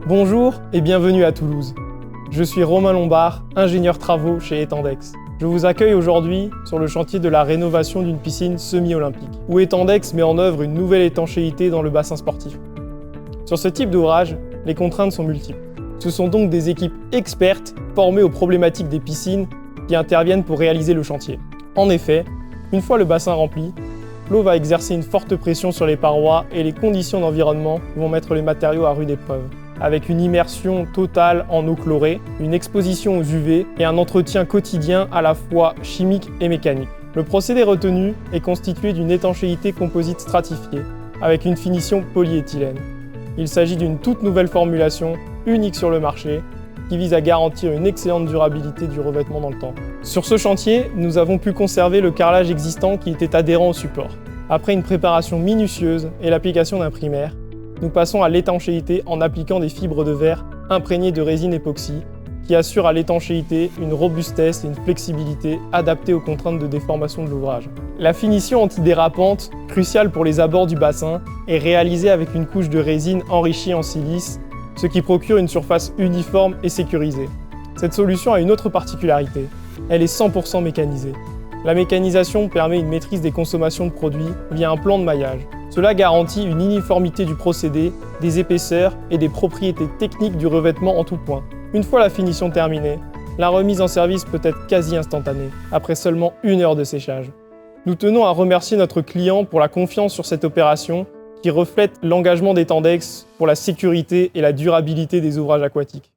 Bonjour et bienvenue à Toulouse. Je suis Romain Lombard, ingénieur travaux chez Etendex. Je vous accueille aujourd'hui sur le chantier de la rénovation d'une piscine semi-olympique, où Etendex met en œuvre une nouvelle étanchéité dans le bassin sportif. Sur ce type d'ouvrage, les contraintes sont multiples. Ce sont donc des équipes expertes formées aux problématiques des piscines qui interviennent pour réaliser le chantier. En effet, une fois le bassin rempli, l'eau va exercer une forte pression sur les parois et les conditions d'environnement vont mettre les matériaux à rude épreuve. Avec une immersion totale en eau chlorée, une exposition aux UV et un entretien quotidien à la fois chimique et mécanique. Le procédé retenu est constitué d'une étanchéité composite stratifiée avec une finition polyéthylène. Il s'agit d'une toute nouvelle formulation, unique sur le marché, qui vise à garantir une excellente durabilité du revêtement dans le temps. Sur ce chantier, nous avons pu conserver le carrelage existant qui était adhérent au support. Après une préparation minutieuse et l'application d'un primaire, nous passons à l'étanchéité en appliquant des fibres de verre imprégnées de résine époxy qui assurent à l'étanchéité une robustesse et une flexibilité adaptées aux contraintes de déformation de l'ouvrage. La finition antidérapante, cruciale pour les abords du bassin, est réalisée avec une couche de résine enrichie en silice, ce qui procure une surface uniforme et sécurisée. Cette solution a une autre particularité, elle est 100% mécanisée. La mécanisation permet une maîtrise des consommations de produits via un plan de maillage. Cela garantit une uniformité du procédé, des épaisseurs et des propriétés techniques du revêtement en tout point. Une fois la finition terminée, la remise en service peut être quasi instantanée, après seulement 1 heure de séchage. Nous tenons à remercier notre client pour la confiance sur cette opération qui reflète l'engagement d'Etendex pour la sécurité et la durabilité des ouvrages aquatiques.